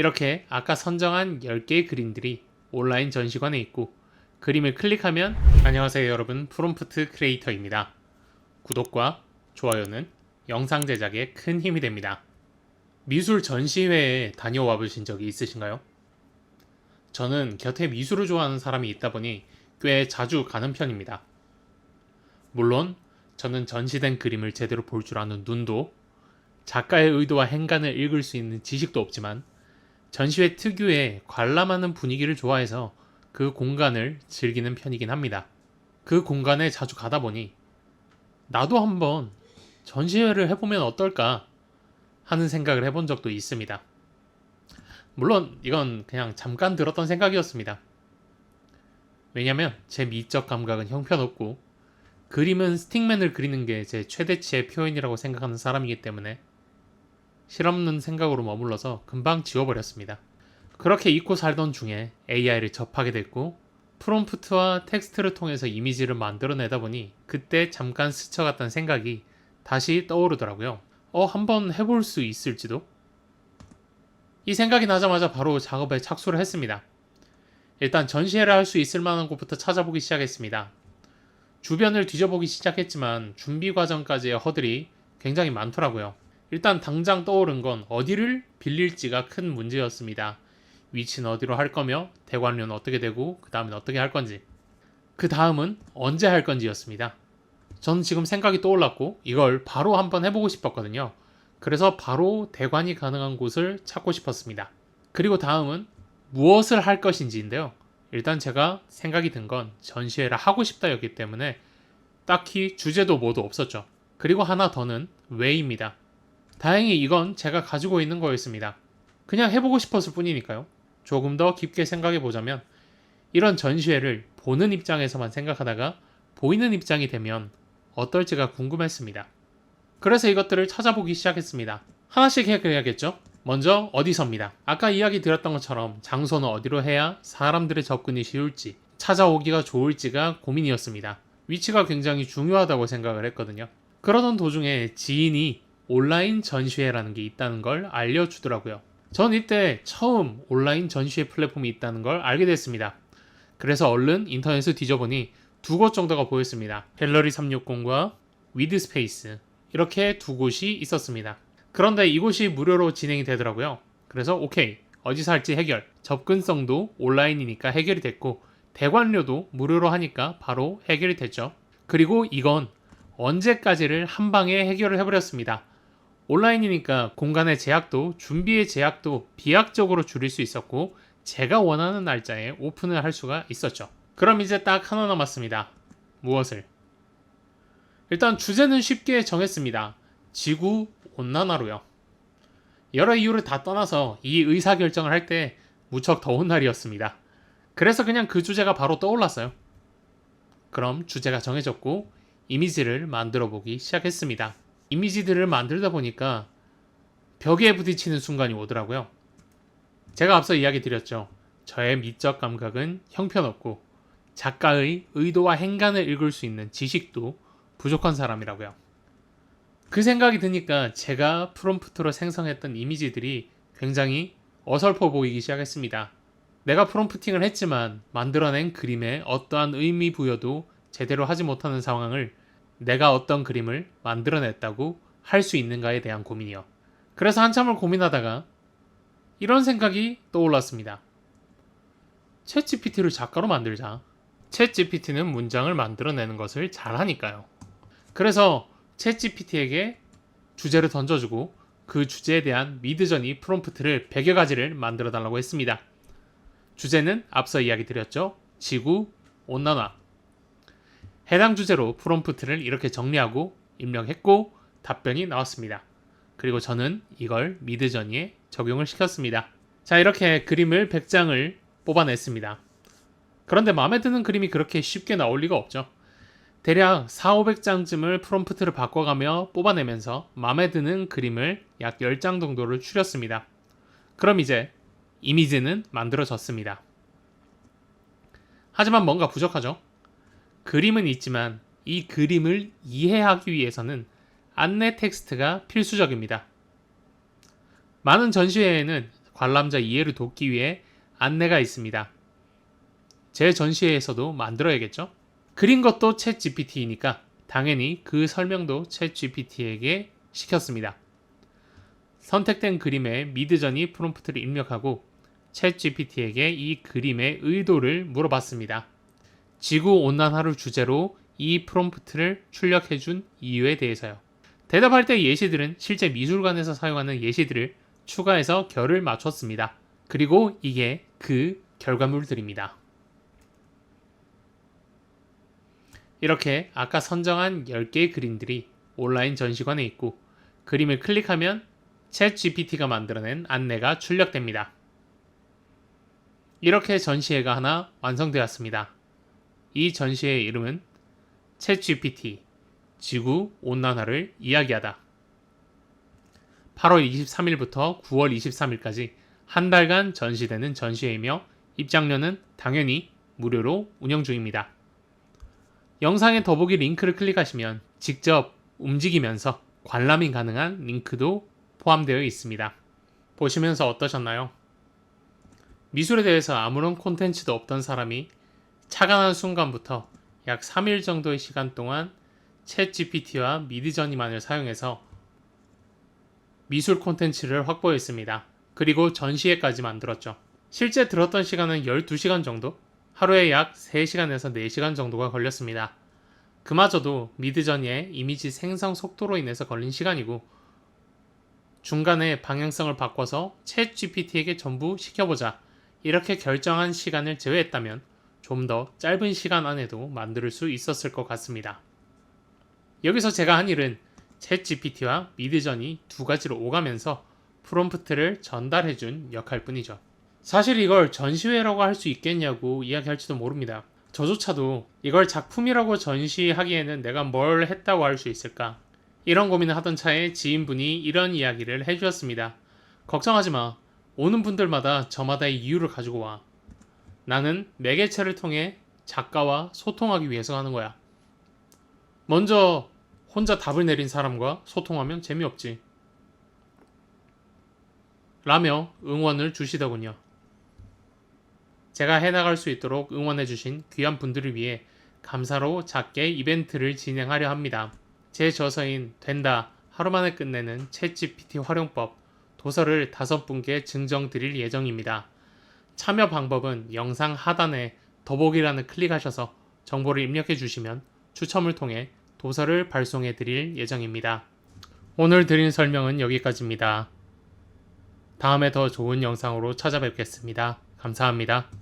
이렇게 아까 선정한 10개의 그림들이 온라인 전시관에 있고 그림을 클릭하면 안녕하세요 여러분, 프롬프트 크리에이터입니다. 구독과 좋아요는 영상 제작에 큰 힘이 됩니다. 미술 전시회에 다녀와 보신 적이 있으신가요? 저는 곁에 미술을 좋아하는 사람이 있다 보니 꽤 자주 가는 편입니다. 물론 저는 전시된 그림을 제대로 볼 줄 아는 눈도, 작가의 의도와 행간을 읽을 수 있는 지식도 없지만 전시회 특유의 관람하는 분위기를 좋아해서 그 공간을 즐기는 편이긴 합니다. 그 공간에 자주 가다 보니 나도 한번 전시회를 해보면 어떨까 하는 생각을 해본 적도 있습니다. 물론 이건 그냥 잠깐 들었던 생각이었습니다. 왜냐면 제 미적 감각은 형편없고 그림은 스틱맨을 그리는 게 제 최대치의 표현이라고 생각하는 사람이기 때문에 실없는 생각으로 머물러서 금방 지워버렸습니다. 그렇게 잊고 살던 중에 AI를 접하게 됐고 프롬프트와 텍스트를 통해서 이미지를 만들어내다 보니 그때 잠깐 스쳐갔던 생각이 다시 떠오르더라고요. 한번 해볼 수 있을지도? 이 생각이 나자마자 바로 작업에 착수를 했습니다. 일단 전시회를 할 수 있을 만한 곳부터 찾아보기 시작했습니다. 주변을 뒤져보기 시작했지만 준비 과정까지의 허들이 굉장히 많더라고요. 일단 당장 떠오른 건 어디를 빌릴지가 큰 문제였습니다. 위치는 어디로 할 거며 대관료는 어떻게 되고 그 다음엔 어떻게 할 건지, 그 다음은 언제 할 건지였습니다. 전 지금 생각이 떠올랐고 이걸 바로 한번 해보고 싶었거든요. 그래서 바로 대관이 가능한 곳을 찾고 싶었습니다. 그리고 다음은 무엇을 할 것인지인데요. 일단 제가 생각이 든 건 전시회를 하고 싶다였기 때문에 딱히 주제도 뭐도 없었죠. 그리고 하나 더는 왜입니다. 다행히 이건 제가 가지고 있는 거였습니다. 그냥 해보고 싶었을 뿐이니까요. 조금 더 깊게 생각해 보자면 이런 전시회를 보는 입장에서만 생각하다가 보이는 입장이 되면 어떨지가 궁금했습니다. 그래서 이것들을 찾아보기 시작했습니다. 하나씩 해야겠죠? 먼저 어디서입니다. 아까 이야기 드렸던 것처럼 장소는 어디로 해야 사람들의 접근이 쉬울지, 찾아오기가 좋을지가 고민이었습니다. 위치가 굉장히 중요하다고 생각을 했거든요. 그러던 도중에 지인이 온라인 전시회라는 게 있다는 걸 알려주더라고요. 전 이때 처음 온라인 전시회 플랫폼이 있다는 걸 알게 됐습니다. 그래서 얼른 인터넷을 뒤져보니 두 곳 정도가 보였습니다. 갤러리 360과 위드스페이스, 이렇게 두 곳이 있었습니다. 그런데 이곳이 무료로 진행이 되더라고요. 그래서 오케이, 어디서 할지 해결. 접근성도 온라인이니까 해결이 됐고 대관료도 무료로 하니까 바로 해결이 됐죠. 그리고 이건 언제까지를 한 방에 해결을 해버렸습니다. 온라인이니까 공간의 제약도 준비의 제약도 비약적으로 줄일 수 있었고 제가 원하는 날짜에 오픈을 할 수가 있었죠. 그럼 이제 딱 하나 남았습니다. 무엇을? 일단 주제는 쉽게 정했습니다. 지구 온난화로요. 여러 이유를 다 떠나서 이 의사결정을 할 때 무척 더운 날이었습니다. 그래서 그냥 그 주제가 바로 떠올랐어요. 그럼 주제가 정해졌고 이미지를 만들어 보기 시작했습니다. 이미지들을 만들다 보니까 벽에 부딪히는 순간이 오더라고요. 제가 앞서 이야기 드렸죠. 저의 미적 감각은 형편없고 작가의 의도와 행간을 읽을 수 있는 지식도 부족한 사람이라고요. 그 생각이 드니까 제가 프롬프트로 생성했던 이미지들이 굉장히 어설퍼 보이기 시작했습니다. 내가 프롬프팅을 했지만 만들어낸 그림에 어떠한 의미 부여도 제대로 하지 못하는 상황을 내가 어떤 그림을 만들어냈다고 할 수 있는가에 대한 고민이요. 그래서 한참을 고민하다가 이런 생각이 떠올랐습니다. 챗GPT를 작가로 만들자. 챗GPT는 문장을 만들어내는 것을 잘하니까요. 그래서 챗GPT에게 주제를 던져주고 그 주제에 대한 미드저니 프롬프트를 100여 가지를 만들어 달라고 했습니다. 주제는 앞서 이야기 드렸죠. 지구 온난화. 해당 주제로 프롬프트를 이렇게 정리하고 입력했고 답변이 나왔습니다. 그리고 저는 이걸 미드저니에 적용을 시켰습니다. 자, 이렇게 그림을 100장을 뽑아냈습니다. 그런데 마음에 드는 그림이 그렇게 쉽게 나올 리가 없죠. 대략 4,500장쯤을 프롬프트를 바꿔가며 뽑아내면서 마음에 드는 그림을 약 10장 정도를 추렸습니다. 그럼 이제 이미지는 만들어졌습니다. 하지만 뭔가 부족하죠. 그림은 있지만 이 그림을 이해하기 위해서는 안내 텍스트가 필수적입니다. 많은 전시회에는 관람자 이해를 돕기 위해 안내가 있습니다. 제 전시회에서도 만들어야겠죠? 그린 것도 챗 GPT이니까 당연히 그 설명도 챗 GPT에게 시켰습니다. 선택된 그림에 미드저니 프롬프트를 입력하고 챗 GPT에게 이 그림의 의도를 물어봤습니다. 지구온난화를 주제로 이 프롬프트를 출력해준 이유에 대해서요. 대답할 때 예시들은 실제 미술관에서 사용하는 예시들을 추가해서 결을 맞췄습니다. 그리고 이게 그 결과물들입니다. 이렇게 아까 선정한 10개의 그림들이 온라인 전시관에 있고 그림을 클릭하면 챗 GPT가 만들어낸 안내가 출력됩니다. 이렇게 전시회가 하나 완성되었습니다. 이 전시회의 이름은 챗 GPT 지구 온난화를 이야기하다. 8월 23일부터 9월 23일까지 한 달간 전시되는 전시회이며 입장료는 당연히 무료로 운영 중입니다. 영상의 더보기 링크를 클릭하시면 직접 움직이면서 관람이 가능한 링크도 포함되어 있습니다. 보시면서 어떠셨나요? 미술에 대해서 아무런 콘텐츠도 없던 사람이 차가 난 순간부터 약 3일 정도의 시간 동안 챗 GPT와 미드저니만을 사용해서 미술 콘텐츠를 확보했습니다. 그리고 전시회까지 만들었죠. 실제 들었던 시간은 12시간 정도? 하루에 약 3시간에서 4시간 정도가 걸렸습니다. 그마저도 미드저니의 이미지 생성 속도로 인해서 걸린 시간이고 중간에 방향성을 바꿔서 챗 GPT에게 전부 시켜보자 이렇게 결정한 시간을 제외했다면 좀 더 짧은 시간 안에도 만들 수 있었을 것 같습니다. 여기서 제가 한 일은 챗 GPT와 미드저니 두 가지로 오가면서 프롬프트를 전달해준 역할 뿐이죠. 사실 이걸 전시회라고 할 수 있겠냐고 이야기할지도 모릅니다. 저조차도 이걸 작품이라고 전시하기에는 내가 뭘 했다고 할 수 있을까? 이런 고민을 하던 차에 지인분이 이런 이야기를 해주었습니다. 걱정하지 마. 오는 분들마다 저마다의 이유를 가지고 와. 나는 매개체를 통해 작가와 소통하기 위해서 하는 거야. 먼저 혼자 답을 내린 사람과 소통하면 재미없지. 라며 응원을 주시더군요. 제가 해나갈 수 있도록 응원해주신 귀한 분들을 위해 감사로 작게 이벤트를 진행하려 합니다. 제 저서인 된다 하루 만에 끝내는 챗 GPT 활용법 도서를 5분께 증정 드릴 예정입니다. 참여 방법은 영상 하단에 더보기란을 클릭하셔서 정보를 입력해 주시면 추첨을 통해 도서를 발송해 드릴 예정입니다. 오늘 드린 설명은 여기까지입니다. 다음에 더 좋은 영상으로 찾아뵙겠습니다. 감사합니다.